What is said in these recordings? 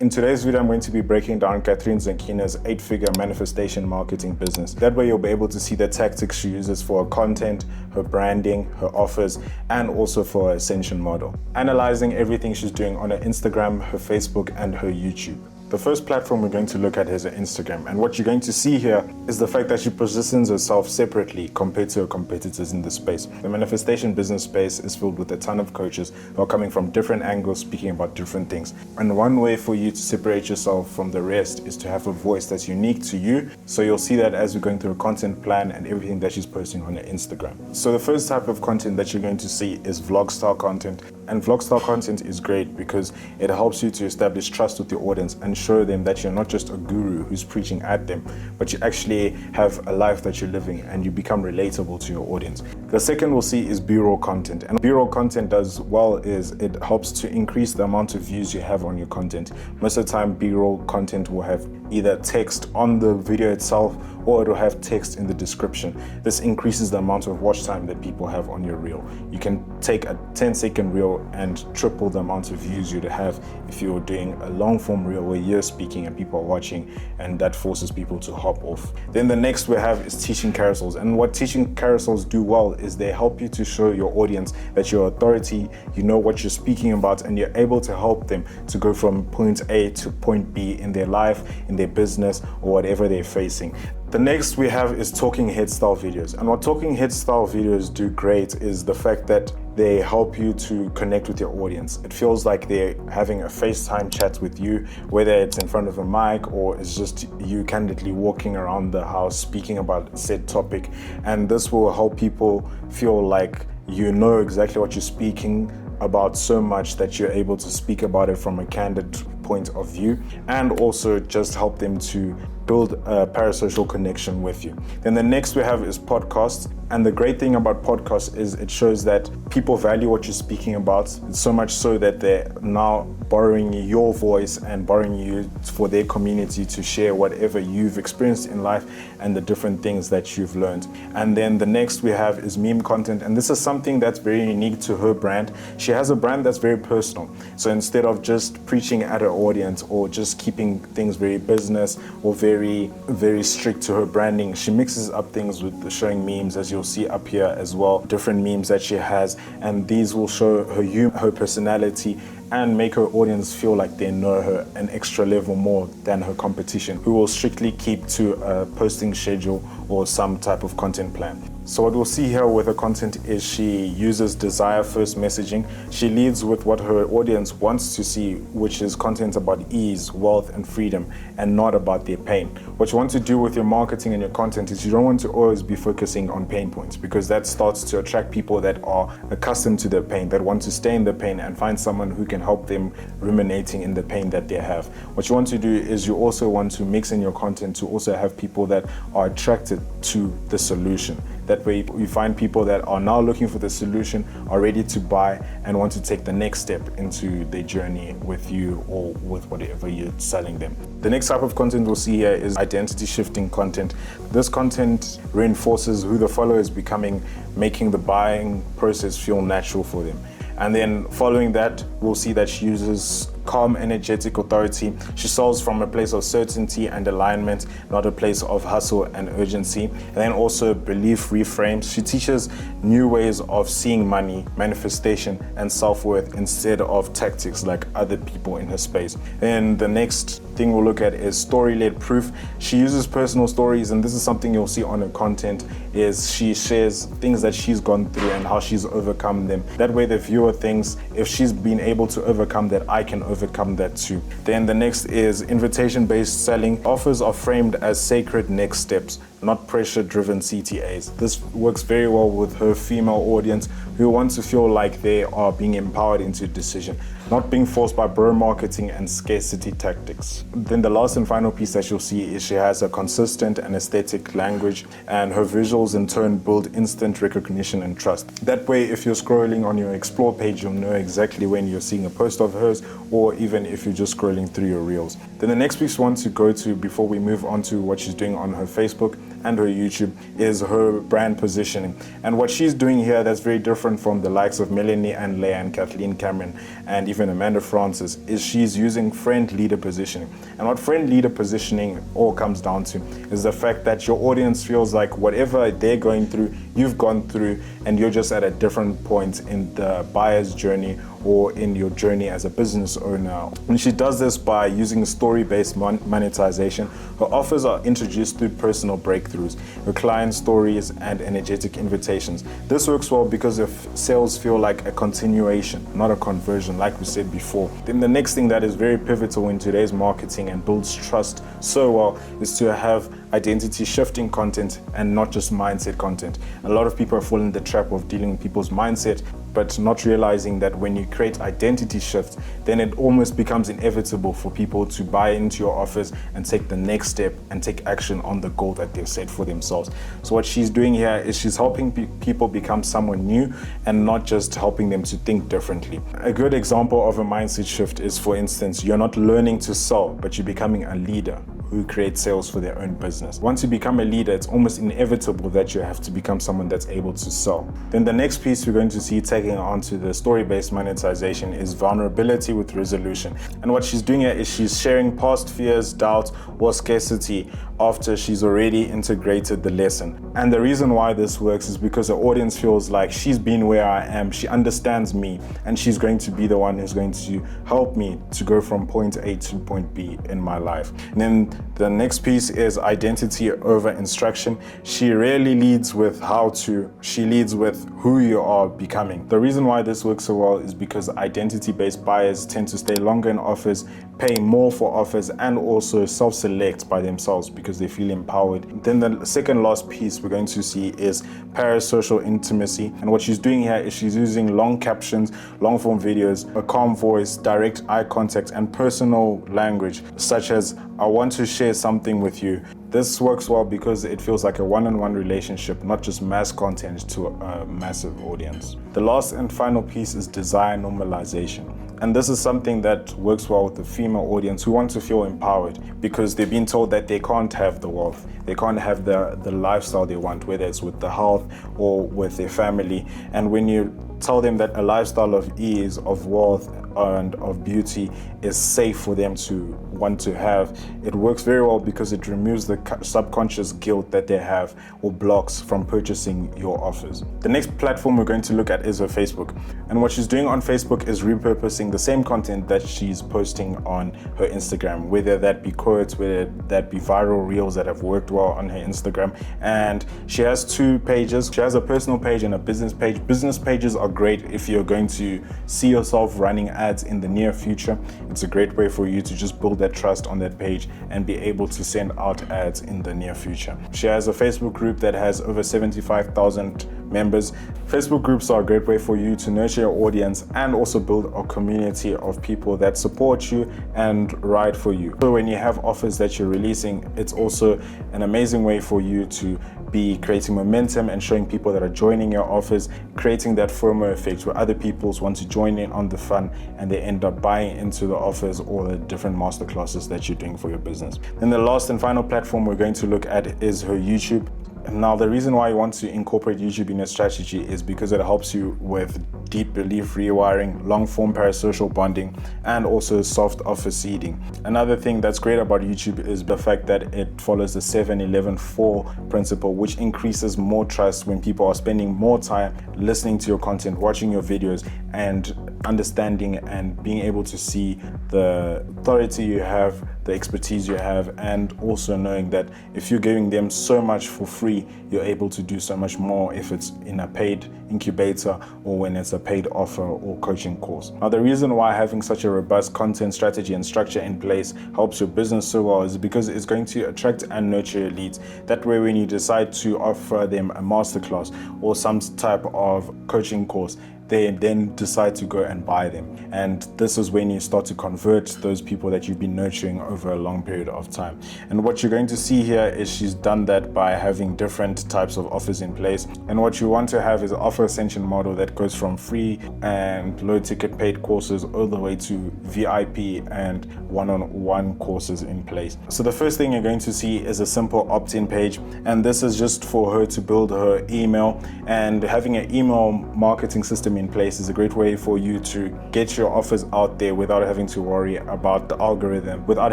In today's video, I'm going to be breaking down Catherine Zenkina's 8-figure manifestation marketing business. That way you'll be able to see the tactics she uses for her content, her branding, her offers, and also for her ascension model. Analyzing everything she's doing on her Instagram, her Facebook, and her YouTube. The first platform we're going to look at is her Instagram, and what you're going to see here is the fact that she positions herself separately compared to her competitors in the space. The manifestation business space is filled with a ton of coaches who are coming from different angles, speaking about different things. And one way for you to separate yourself from the rest is to have a voice that's unique to you. So you'll see that as we're going through a content plan and everything that she's posting on her Instagram. So the first type of content that you're going to see is vlog style content. And vlog style content is great because it helps you to establish trust with your audience and show them that you're not just a guru who's preaching at them, but you actually have a life that you're living and you become relatable to your audience. The second we'll see is B-roll content. And B-roll content does well is it helps to increase the amount of views you have on your content. Most of the time, B-roll content will have either text on the video itself or it'll have text in the description. This increases the amount of watch time that people have on your reel. You can take a 10-second reel and triple the amount of views you'd have if you were doing a long form reel where you're speaking and people are watching, and that forces people to hop off. Then the next we have is teaching carousels. And what teaching carousels do well is they help you to show your audience that you're authority, you know what you're speaking about, and you're able to help them to go from point A to point B in their life, in their business, or whatever they're facing. The next we have is talking head style videos. And what talking head style videos do great is the fact that they help you to connect with your audience. It feels like they're having a FaceTime chat with you, whether it's in front of a mic or it's just you candidly walking around the house speaking about said topic. And this will help people feel like you know exactly what you're speaking about so much that you're able to speak about it from a candid point of view, and also just help them to build a parasocial connection with you. Then the next we have is podcasts. And the great thing about podcasts is it shows that people value what you're speaking about, so much so that they're now borrowing your voice and borrowing you for their community to share whatever you've experienced in life and the different things that you've learned. And then the next we have is meme content. And this is something that's very unique to her brand. She has a brand that's very personal. So instead of just preaching at her audience or just keeping things very business or very strict to her branding, she mixes up things with showing memes, as you'll see up here as well, different memes that she has, and these will show her humor, her personality, and make her audience feel like they know her an extra level more than her competition, who will strictly keep to a posting schedule or some type of content plan. So what we'll see here with her content is she uses desire first messaging. She leads with what her audience wants to see, which is content about ease, wealth, and freedom, and not about their pain. What you want to do with your marketing and your content is you don't want to always be focusing on pain points, because that starts to attract people that are accustomed to their pain, that want to stay in the pain and find someone who can help them ruminating in the pain that they have. What you want to do is you also want to mix in your content to also have people that are attracted to the solution. That way you find people that are now looking for the solution, are ready to buy, and want to take the next step into their journey with you or with whatever you're selling them. The next type of content we'll see here is identity shifting content. This content reinforces who the follower is becoming, making the buying process feel natural for them. And then following that, we'll see that she uses calm, energetic authority. She sells from a place of certainty and alignment, not a place of hustle and urgency. And then also belief reframes. She teaches new ways of seeing money, manifestation, and self-worth instead of tactics like other people in her space. And the next thing we'll look at is story-led proof. She uses personal stories, and this is something you'll see on her content, is she shares things that she's gone through and how she's overcome them. That way the viewer thinks, if she's been able to overcome that, I can overcome that too. Then the next is invitation-based selling. Offers are framed as sacred next steps, not pressure-driven CTAs. This works very well with her female audience who wants to feel like they are being empowered into a decision, not being forced by bro marketing and scarcity tactics. Then the last and final piece that you'll see is she has a consistent and aesthetic language, and her visuals in turn build instant recognition and trust. That way, if you're scrolling on your explore page, you'll know exactly when you're seeing a post of hers, or even if you're just scrolling through your reels. Then the next piece we want to go to before we move on to what she's doing on her Facebook and her YouTube is her brand positioning. And what she's doing here that's very different from the likes of Melanie and Leah and Kathleen Cameron and even Amanda Francis is she's using friend leader positioning. And what friend leader positioning all comes down to is the fact that your audience feels like whatever they're going through, you've gone through, and you're just at a different point in the buyer's journey or in your journey as a business owner. And she does this by using story-based monetization. Her offers are introduced through personal breakthroughs, her client stories, and energetic invitations. This works well because if sales feel like a continuation, not a conversion, like we said before. Then the next thing that is very pivotal in today's marketing and builds trust so well is to have identity shifting content and not just mindset content. A lot of people are falling the trap of dealing with people's mindset, but not realizing that when you create identity shifts, then it almost becomes inevitable for people to buy into your offers and take the next step and take action on the goal that they've set for themselves. So what she's doing here is she's helping people become someone new and not just helping them to think differently. A good example of a mindset shift is, for instance, you're not learning to sell, but you're becoming a leader who create sales for their own business. Once you become a leader, it's almost inevitable that you have to become someone that's able to sell. Then the next piece we're going to see taking on to the story-based monetization is vulnerability with resolution. And what she's doing here is she's sharing past fears, doubts, or scarcity after she's already integrated the lesson. And the reason why this works is because the audience feels like she's been where I am, she understands me, and she's going to be the one who's going to help me to go from point A to point B in my life. And then the next piece is identity over instruction. She rarely leads with how to, she leads with who you are becoming. The reason why this works so well is because identity-based buyers tend to stay longer in offers, pay more for offers, and also self-select by themselves because they feel empowered. Then the second last piece we're going to see is parasocial intimacy. And what she's doing here is she's using long captions, long form videos, a calm voice, direct eye contact, and personal language, such as, I want to share something with you. This works well because it feels like a one-on-one relationship, not just mass content to a massive audience. The last and final piece is desire normalization. And this is something that works well with the female audience who want to feel empowered because they've been told that they can't have the wealth, they can't have the lifestyle they want, whether it's with the health or with their family. And when you tell them that a lifestyle of ease, of wealth, and of beauty is safe for them to want to have, it works very well because it removes the subconscious guilt that they have or blocks from purchasing your offers. The next platform we're going to look at is her Facebook. And what she's doing on Facebook is repurposing the same content that she's posting on her Instagram, whether that be quotes, whether that be viral reels that have worked well on her Instagram. And she has two pages. She has a personal page and a business page. Business pages are great if you're going to see yourself running ads in the near future. It's a great way for you to just build that trust on that page and be able to send out ads in the near future. She has a Facebook group that has over 75,000 members. Facebook groups are a great way for you to nurture your audience and also build a community of people that support you and ride for you. So when you have offers that you're releasing, it's also an amazing way for you to be creating momentum and showing people that are joining your offers, creating that FOMO effect where other people want to join in on the fun and they end up buying into the offers or the different masterclasses that you're doing for your business. Then the last and final platform we're going to look at is her YouTube. Now, the reason why you want to incorporate YouTube in your strategy is because it helps you with deep belief rewiring, long-form parasocial bonding, and also soft offer seeding. Another thing that's great about YouTube is the fact that it follows the 7-11-4 principle, which increases more trust when people are spending more time listening to your content, watching your videos, and understanding and being able to see the authority you have, the expertise you have, and also knowing that if you're giving them so much for free, you're able to do so much more if it's in a paid incubator or when it's a paid offer or coaching course. Now, the reason why having such a robust content strategy and structure in place helps your business so well is because it's going to attract and nurture your leads. That way, when you decide to offer them a masterclass or some type of coaching course, they then decide to go and buy them. And this is when you start to convert those people that you've been nurturing over a long period of time. And what you're going to see here is she's done that by having different types of offers in place. And what you want to have is an offer ascension model that goes from free and low ticket paid courses all the way to VIP and one-on-one courses in place. So the first thing you're going to see is a simple opt-in page, and this is just for her to build her email. And having an email marketing system in place is a great way for you to get your offers out there without having to worry about the algorithm, without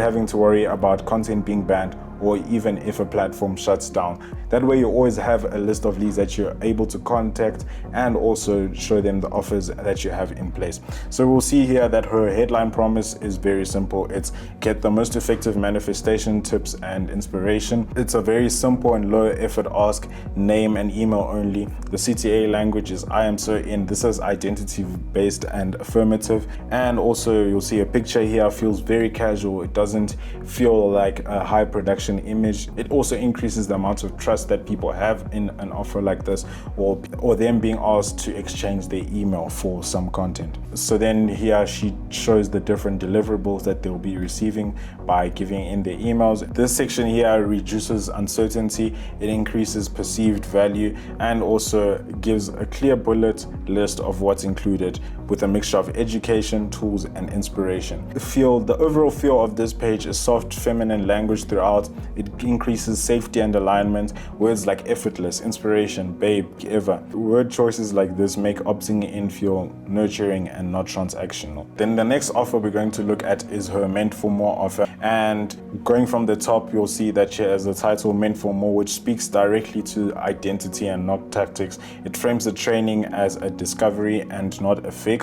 having to worry about content being banned, or even if a platform shuts down. That way you always have a list of leads that you're able to contact and also show them the offers that you have in place. So we'll see here that her headline promise is very simple. It's get the most effective manifestation tips and inspiration. It's a very simple and low effort ask, name and email only. The CTA language is I am so in. This is identity based and affirmative. And also you'll see a picture here feels very casual. It doesn't feel like a high production image. It also increases the amount of trust that people have in an offer like this, or them being asked to exchange their email for some content. So then here she shows the different deliverables that they'll be receiving by giving in their emails. This section here reduces uncertainty, it increases perceived value, and also gives a clear bullet list of what's included with a mixture of education, tools, and inspiration. The overall feel of this page is soft, feminine language throughout. It increases safety and alignment. Words like effortless, inspiration, babe, ever. Word choices like this make opting in feel nurturing and not transactional. Then the next offer we're going to look at is her Meant for More offer. And going from the top, you'll see that she has the title Meant for More, which speaks directly to identity and not tactics. It frames the training as a discovery and not a fix.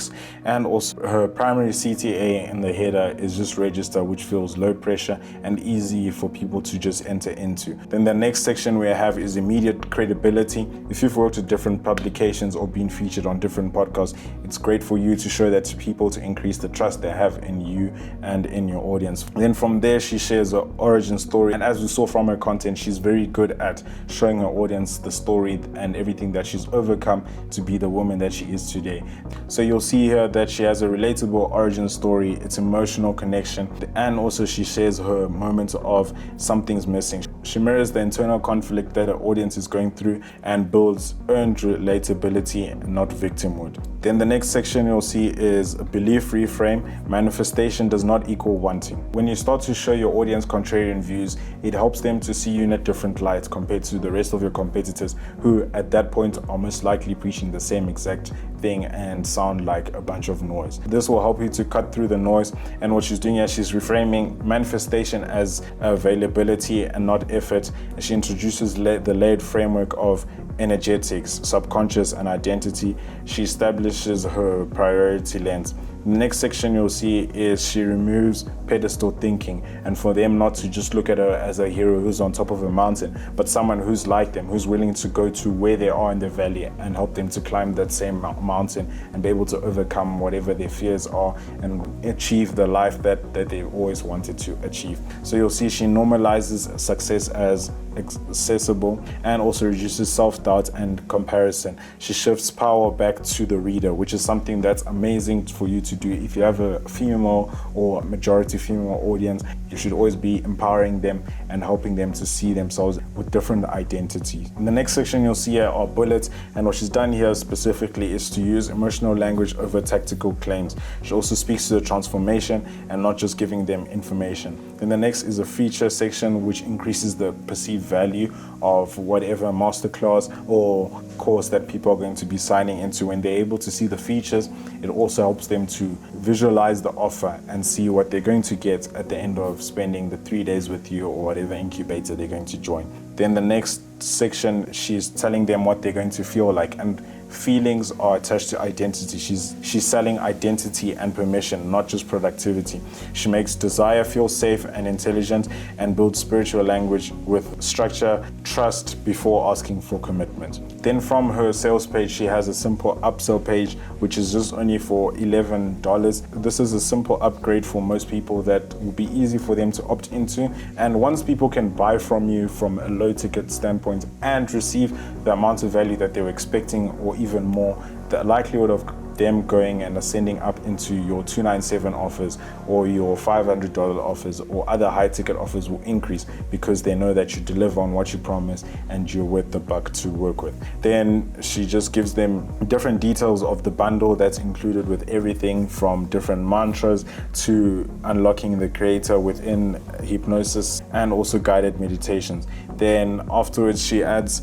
And also her primary CTA in the header is just register, which feels low pressure and easy for people to just enter into. Then the next section we have is immediate credibility. If you've worked with different publications or been featured on different podcasts, it's great for you to show that to people to increase the trust they have in you and in your audience. Then from there, she shares her origin story. And as we saw from her content, she's very good at showing her audience the story and everything that she's overcome to be the woman that she is today. So you'll see here that she has a relatable origin story, it's emotional connection, and also she shares her moments of something's missing. She mirrors the internal conflict that her audience is going through and builds earned relatability, not victimhood. Then the next section you'll see is a belief reframe. Manifestation does not equal wanting. When you start to show your audience contrarian views, it helps them to see you in a different light compared to the rest of your competitors who at that point are most likely preaching the same exact thing and sound like a bunch of noise. This will help you to cut through the noise, and what she's doing here, she's reframing manifestation as availability and not effort. She introduces the layered framework of energetics, subconscious, and identity. She establishes her priority lens. The next section you'll see is she removes pedestal thinking, and for them not to just look at her as a hero who's on top of a mountain, but someone who's like them, who's willing to go to where they are in the valley and help them to climb that same mountain and be able to overcome whatever their fears are and achieve the life that they always wanted to achieve. So you'll see she normalizes success as accessible and also reduces self-doubt and comparison. She shifts power back to the reader, which is something that's amazing for you to do. If you have a female or majority female audience, you should always be empowering them and helping them to see themselves with different identities. In the next section you'll see here are bullets, and what she's done here specifically is to use emotional language over tactical claims. She also speaks to the transformation and not just giving them information. Then the next is a feature section, which increases the perceived value of whatever masterclass or course that people are going to be signing into. When they're able to see the features, it also helps them to visualize the offer and see what they're going to get at the end of spending the 3 days with you or whatever incubator they're going to join. Then the next section, she's telling them what they're going to feel like, and feelings are attached to identity. She's selling identity and permission, not just productivity. She makes desire feel safe and intelligent and builds spiritual language with structure, trust before asking for commitment. Then from her sales page, she has a simple upsell page, which is just only for $11. This is a simple upgrade for most people that will be easy for them to opt into. And once people can buy from you from a low ticket standpoint and receive the amount of value that they were expecting or even more, the likelihood of them going and ascending up into your 297 offers or your $500 offers or other high ticket offers will increase, because they know that you deliver on what you promise and you're worth the buck to work with. Then she just gives them different details of the bundle that's included, with everything from different mantras to unlocking the creator within hypnosis and also guided meditations. Then afterwards she adds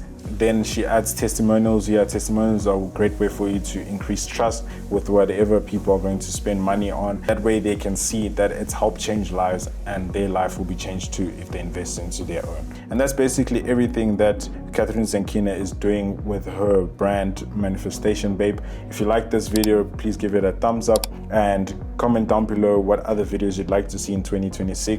testimonials here. Testimonials are a great way for you to increase trust with whatever people are going to spend money on. That way they can see that it's helped change lives, and their life will be changed too if they invest into their own. And that's basically everything that Catherine Zenkina is doing with her brand Manifestation Babe. If you like this video, please give it a thumbs up and comment down below what other videos you'd like to see in 2026.